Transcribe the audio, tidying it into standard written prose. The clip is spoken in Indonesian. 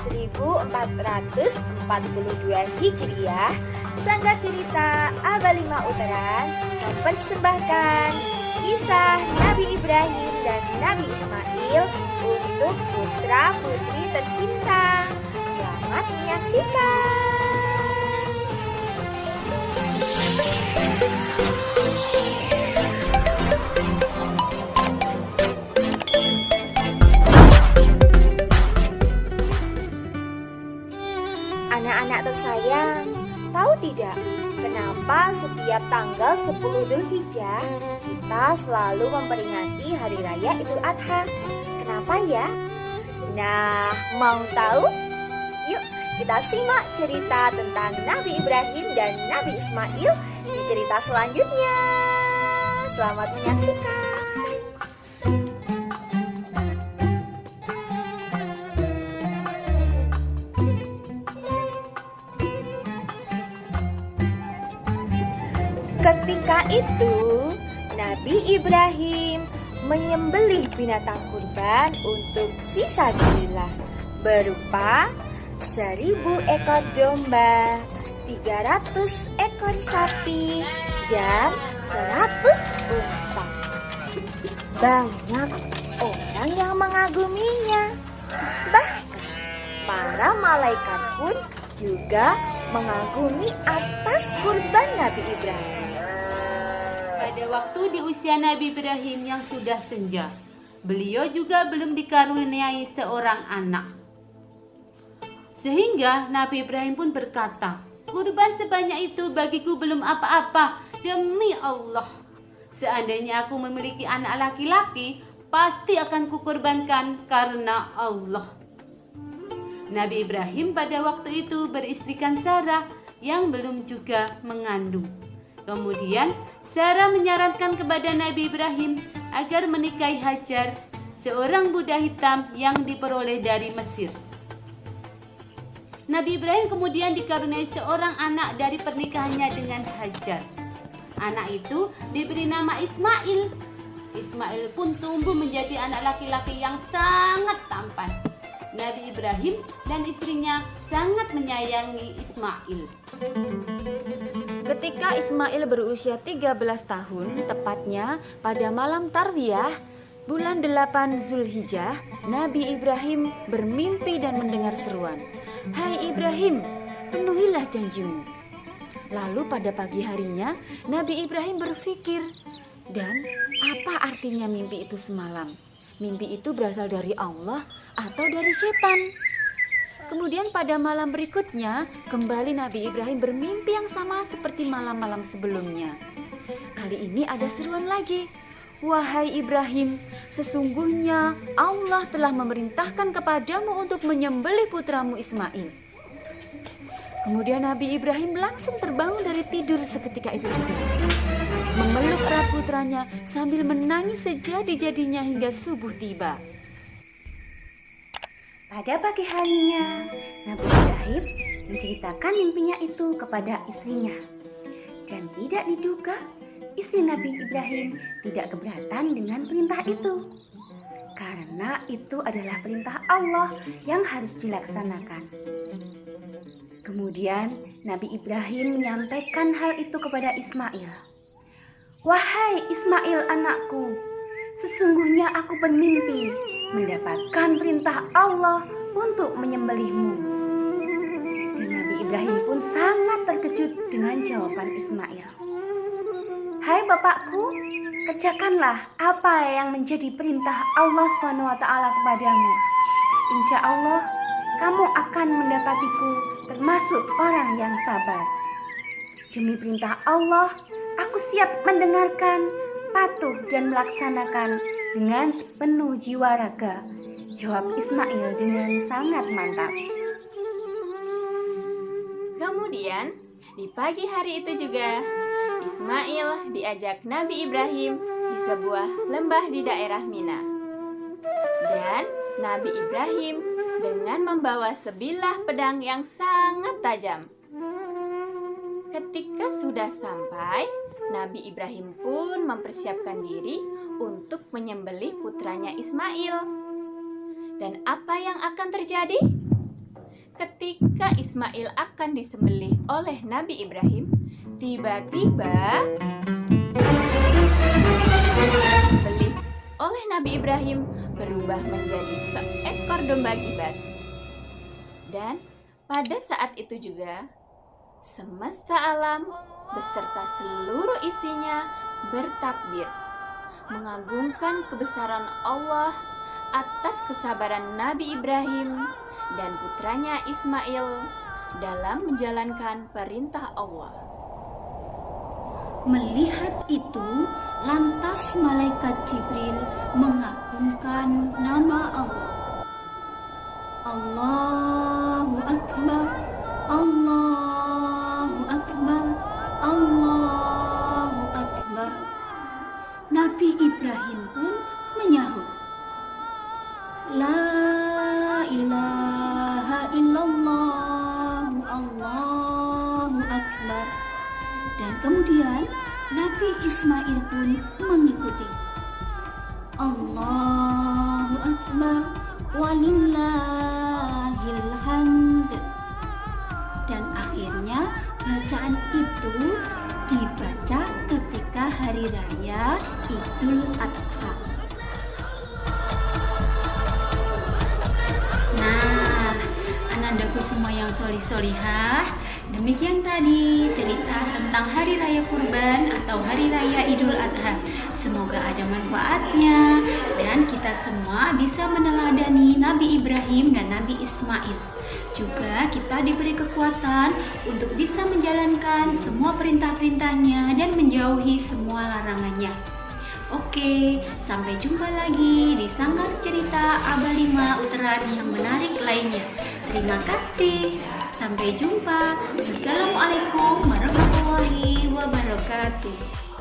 1442 Hijriah, Sangga Cerita Aba5 Uteran mempersembahkan kisah Nabi Ibrahim dan Nabi Ismail untuk putra-putri tercinta. Selamat menyaksikan. Anak-anak tersayang, tahu tidak kenapa setiap tanggal 10 Dzulhijjah kita selalu memperingati Hari Raya Idul Adha? Kenapa ya? Nah, mau tahu? Yuk kita simak cerita tentang Nabi Ibrahim dan Nabi Ismail di cerita selanjutnya. Selamat menyaksikan. Ketika itu, Nabi Ibrahim menyembelih binatang kurban untuk fisabilillah berupa 1000 ekor domba, 300 ekor sapi, dan 100 unta. Banyak orang yang mengaguminya. Bahkan para malaikat pun juga mengagumi atas kurban Nabi Ibrahim. Pada waktu di usia Nabi Ibrahim yang sudah senja, beliau juga belum dikaruniai seorang anak. Sehingga Nabi Ibrahim pun berkata, "Kurban sebanyak itu bagiku belum apa-apa, demi Allah. Seandainya aku memiliki anak laki-laki, pasti akan kukurbankan karena Allah." Nabi Ibrahim pada waktu itu beristrikan Sarah yang belum juga mengandung. Kemudian Sarah menyarankan kepada Nabi Ibrahim agar menikahi Hajar, seorang budak hitam yang diperoleh dari Mesir. Nabi Ibrahim kemudian dikaruniai seorang anak dari pernikahannya dengan Hajar. Anak itu diberi nama Ismail. Ismail pun tumbuh menjadi anak laki-laki yang sangat tampan. Nabi Ibrahim dan istrinya sangat menyayangi Ismail. Ketika Ismail berusia 13 tahun, tepatnya pada malam Tarwiyah, bulan 8 Zulhijjah, Nabi Ibrahim bermimpi dan mendengar seruan, "Hai Ibrahim, penuhilah janjimu." Lalu pada pagi harinya, Nabi Ibrahim berpikir, dan apa artinya mimpi itu semalam? Mimpi itu berasal dari Allah atau dari setan? Kemudian pada malam berikutnya, kembali Nabi Ibrahim bermimpi yang sama seperti malam-malam sebelumnya. Kali ini ada seruan lagi. "Wahai Ibrahim, sesungguhnya Allah telah memerintahkan kepadamu untuk menyembelih putramu Ismail." Kemudian Nabi Ibrahim langsung terbangun dari tidur seketika itu juga, memeluk erat putranya sambil menangis sejadi-jadinya hingga subuh tiba. Pada pagi harinya, Nabi Ibrahim menceritakan mimpinya itu kepada istrinya. Dan tidak diduga, istri Nabi Ibrahim tidak keberatan dengan perintah itu. Karena itu adalah perintah Allah yang harus dilaksanakan. Kemudian Nabi Ibrahim menyampaikan hal itu kepada Ismail. "Wahai Ismail anakku, sesungguhnya aku bermimpi mendapatkan perintah Allah untuk menyembelihmu." Dan Nabi Ibrahim pun sangat terkejut dengan jawaban Ismail. "Hai bapakku, kerjakanlah apa yang menjadi perintah Allah SWT kepadamu. Insya Allah kamu akan mendapatiku termasuk orang yang sabar. Demi perintah Allah, aku siap mendengarkan, patuh dan melaksanakan dengan sepenuh jiwa raga," jawab Ismail dengan sangat mantap. Kemudian di pagi hari itu juga Ismail diajak Nabi Ibrahim di sebuah lembah di daerah Mina. Dan Nabi Ibrahim dengan membawa sebilah pedang yang sangat tajam. Ketika sudah sampai, Nabi Ibrahim pun mempersiapkan diri untuk menyembelih putranya Ismail. Dan apa yang akan terjadi? ketika Ismail akan disembelih oleh Nabi Ibrahim, tiba-tiba disembelih oleh Nabi Ibrahim berubah menjadi seekor domba gibas. Dan pada saat itu juga semesta alam beserta seluruh isinya bertakbir, mengagungkan kebesaran Allah atas kesabaran Nabi Ibrahim dan putranya Ismail dalam menjalankan perintah Allah. Melihat itu, lantas malaikat Jibril mengagungkan nama Allah. Allahu Akbar, Allahu Akbar, Allahu Akbar. Nabi Ibrahim pun menyahut, La ilaha illallah, Allahu Akbar. Dan kemudian Nabi Ismail pun mengikuti, Allahu Akbar, walillahil hamd. Dan akhirnya bacaan itu dibaca ketika hari raya Idul Adha. Nah, anandaku semua yang solih-solihah, demikian tadi cerita tentang Hari Raya Kurban atau Hari Raya Idul Adha. Semoga ada manfaatnya dan kita semua bisa meneladani Nabi Ibrahim dan Nabi Ismail. Juga kita diberi kekuatan untuk bisa menjalankan semua perintah-perintahnya dan menjauhi semua larangannya. Oke, sampai jumpa lagi di Sanggar Cerita Aba 5 Uteran yang menarik lainnya. Terima kasih. Sampai jumpa. Wassalamualaikum warahmatullahi wabarakatuh.